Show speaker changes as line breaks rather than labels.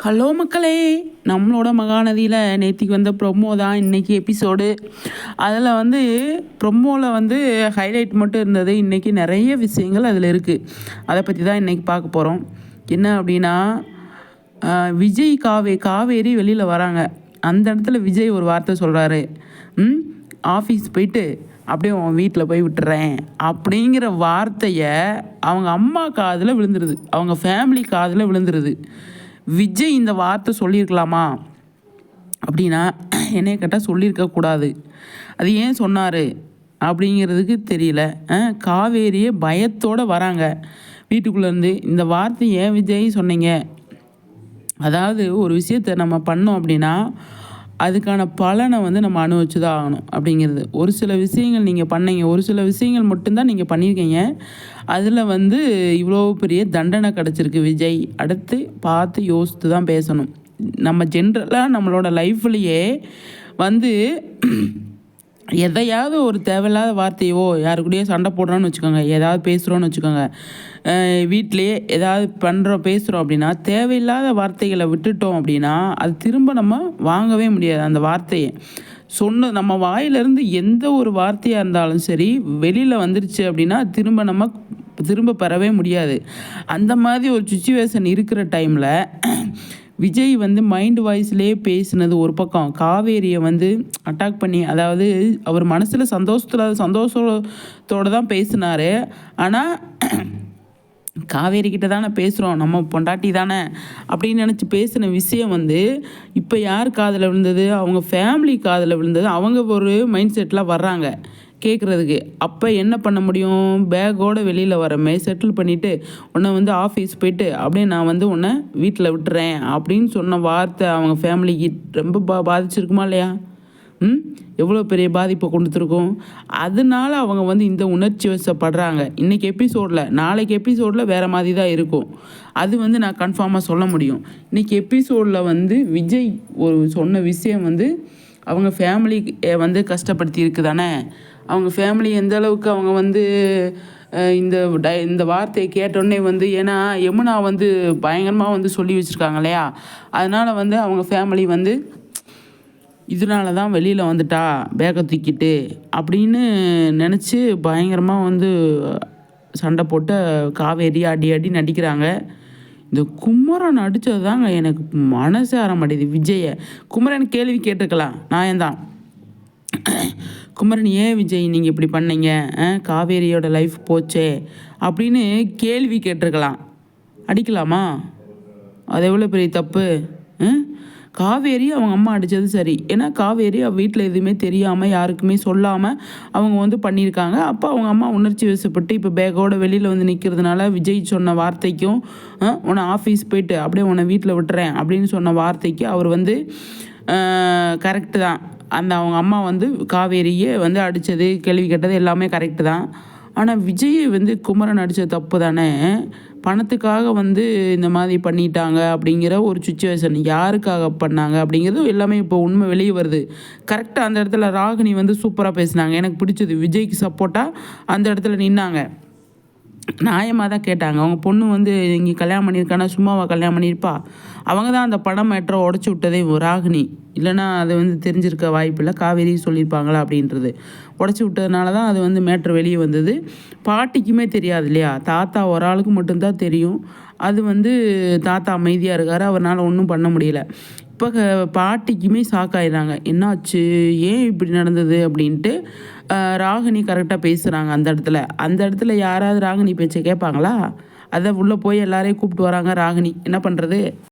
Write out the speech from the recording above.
Hello மக்களே, நம்மளோட மகாநதியில் நேற்றுக்கு வந்த ப்ரொமோ தான் இன்றைக்கி எபிசோடு. அதில் ப்ரொமோவில் ஹைலைட் மட்டும் இருந்தது. இன்றைக்கி நிறைய விஷயங்கள் அதில் இருக்குது. அதை பற்றி தான் இன்றைக்கி பார்க்க போகிறோம். என்ன அப்படின்னா, விஜய் காவேரி வெளியில் வராங்க. அந்த இடத்துல விஜய் ஒரு வார்த்தை சொல்கிறாரு, ஆஃபீஸ் போயிட்டு அப்படியே உன் வீட்டில் போய் விட்டுறேன் அப்படிங்கிற வார்த்தையை அவங்க அம்மா காதில் விழுந்துருது, அவங்க ஃபேமிலி காதில் விழுந்துருது. விஜய் இந்த வார்த்தை சொல்லியிருக்கலாமா அப்படின்னா என்னைய கேட்டால் சொல்லியிருக்கக்கூடாது. அது ஏன் சொன்னார் அப்படிங்கிறதுக்கு தெரியல. காவேரியே பயத்தோடு வராங்க வீட்டுக்குள்ளேருந்து. இந்த வார்த்தை ஏன் விஜய் சொன்னீங்க? அதாவது ஒரு விஷயத்தை நம்ம பண்ணோம் அப்படின்னா அதுக்கான பலனை நம்ம அனுபவிச்சு தான் ஆகணும் அப்படிங்கிறது. ஒரு சில விஷயங்கள் நீங்கள் பண்ணீங்க, ஒரு சில விஷயங்கள் மட்டும்தான் நீங்கள் பண்ணியிருக்கீங்க. அதில் இவ்வளோ பெரிய தண்டனை கிடச்சிருக்கு விஜய். அடுத்து பார்த்து யோசித்து தான் பேசணும். நம்ம ஜென்ரலாக நம்மளோட லைஃப்லேயே எதையாவது ஒரு தேவையில்லாத வார்த்தையோ, யாருக்கூடயோ சண்டை போடுறோன்னு வச்சுக்கோங்க, ஏதாவது பேசுகிறோன்னு வச்சுக்கோங்க, வீட்டிலையே ஏதாவது பேசுகிறோம் அப்படின்னா தேவையில்லாத வார்த்தைகளை விட்டுட்டோம் அப்படின்னா அது திரும்ப நம்ம வாங்கவே முடியாது. அந்த வார்த்தையை நம்ம வாயிலிருந்து எந்த ஒரு வார்த்தையாக இருந்தாலும் சரி வெளியில் வந்துருச்சு அப்படின்னா திரும்ப பெறவே முடியாது. அந்த மாதிரி ஒரு சுச்சுவேஷன் இருக்கிற டைமில் விஜய் மைண்டு வாய்ஸ்லேயே பேசினது ஒரு பக்கம், காவேரியை அட்டாக் பண்ணி, அதாவது அவர் மனசில் சந்தோஷத்தோடு தான் பேசினார். ஆனால் காவேரி கிட்ட தானே பேசுகிறோம், நம்ம பொண்டாட்டி தானே அப்படின்னு நினச்சி பேசின விஷயம் இப்போ யார் காதில் விழுந்தது? அவங்க ஃபேமிலி காதில் விழுந்தது. அவங்க ஒரு மைண்ட் செட்டில் வர்றாங்க கேட்குறதுக்கு. அப்போ என்ன பண்ண முடியும்? பேக்கோடு வெளியில் வரமே செட்டில் பண்ணிவிட்டு உன்னை ஆஃபீஸ் போயிட்டு அப்படியே நான் உன்னை வீட்டில் விட்டுறேன் அப்படின்னு சொன்ன வார்த்தை அவங்க ஃபேமிலிக்கு ரொம்ப பாதிச்சிருக்குமா இல்லையா? எவ்வளோ பெரிய பாதிப்பை கொடுத்துருக்கோம். அதனால அவங்க இந்த உணர்ச்சி வசப்படுறாங்க. இன்றைக்கி எபிசோடில், நாளைக்கு எபிசோடில் வேறு மாதிரி தான் இருக்கும். அது நான் கன்ஃபார்மாக சொல்ல முடியும். இன்றைக்கி எபிசோடில் விஜய் ஒரு சொன்ன விஷயம் அவங்க ஃபேமிலி கஷ்டப்படுத்தி இருக்குது தானே. அவங்க ஃபேமிலி எந்த அளவுக்கு அவங்க இந்த வார்த்தையை கேட்டோடனே ஏன்னா யமுனா பயங்கரமாக சொல்லி வச்சுருக்காங்க இல்லையா. அதனால் அவங்க ஃபேமிலி இதனால தான் வெளியில் வந்துட்டா பேக்கை தூக்கிட்டு அப்படின்னு நினச்சி பயங்கரமாக சண்டை போட்டு காவேரி அடி நடிக்கிறாங்க. இந்த குமரன் அடித்தது தாங்க எனக்கு மனசே ஆற மாட்டேது. விஜயை குமரன் கேள்வி கேட்டிருக்கலாம், நியாயம்தான். குமரன், ஏன் விஜய் நீங்கள் இப்படி பண்ணீங்க, காவேரியோட லைஃப் போச்சே அப்படின்னு கேள்வி கேட்டிருக்கலாம். அடிக்கலாமா? அது எவ்வளோ பெரிய தப்பு. காவேரி அவங்க அம்மா அடித்தது சரி. ஏன்னா காவேரி வீட்டில் எதுவுமே தெரியாமல் யாருக்குமே சொல்லாமல் அவங்க பண்ணியிருக்காங்க. அப்போ அவங்க அம்மா உணர்ச்சி வசப்பட்டு இப்போ பேக்கோட வெளியில் நிற்கிறதுனால விஜய் சொன்ன வார்த்தைக்கும் உன்னை ஆஃபீஸ் போயிட்டு அப்படியே உன்னை வீட்டில் விட்டுறேன் அப்படின்னு சொன்ன வார்த்தைக்கு அவர் கரெக்டு தான். அவங்க அம்மா காவேரியை அடித்தது, கேள்வி கேட்டது எல்லாமே கரெக்டு தான். ஆனால் விஜய் குமரன் அடித்தது தப்பு தானே. பணத்துக்காக இந்த மாதிரி பண்ணிட்டாங்க அப்படிங்கிற ஒரு சுச்சுவேஷன். யாருக்காக பண்ணாங்க அப்படிங்கிறது எல்லாமே இப்போ உண்மை வெளியே வருது. கரெக்டாக அந்த இடத்துல ராகினி சூப்பராக பேசினாங்க. எனக்கு பிடிச்சது. விஜய்க்கு சப்போர்ட்டாக அந்த இடத்துல நின்னாங்க. நியாயமாக தான் கேட்டாங்க. அவங்க பொண்ணு இங்கே கல்யாணம் பண்ணியிருக்கானா, சும்மாவா கல்யாணம் பண்ணியிருப்பா? அவங்க தான் அந்த படம் மேட்டரை உடச்சி விட்டதே ராகினி. இல்லைனா அது தெரிஞ்சிருக்க வாய்ப்பில்லை. காவேரி சொல்லியிருப்பாங்களா அப்படின்றது உடச்சி விட்டதுனால தான் அது மேட்ரு வெளியே வந்தது. பாட்டிக்குமே தெரியாது இல்லையா. தாத்தா ஒரு ஆளுக்கு மட்டும்தான் தெரியும். அது தாத்தா அமைதியாக இருக்கார், அவரால் ஒன்றும் பண்ண முடியல. இப்போ பாட்டிக்குமே ஷாக்காயிடுறாங்க, என்னாச்சு, ஏன் இப்படி நடந்தது அப்படின்ட்டு. ராகினி கரெக்டாக பேசுகிறாங்க அந்த இடத்துல யாராவது ராகினி பேச்சை கேட்பாங்களா? அதை உள்ளே போய் எல்லாரையும் கூப்பிட்டு வராங்க ராகினி. என்ன பண்ணுறது?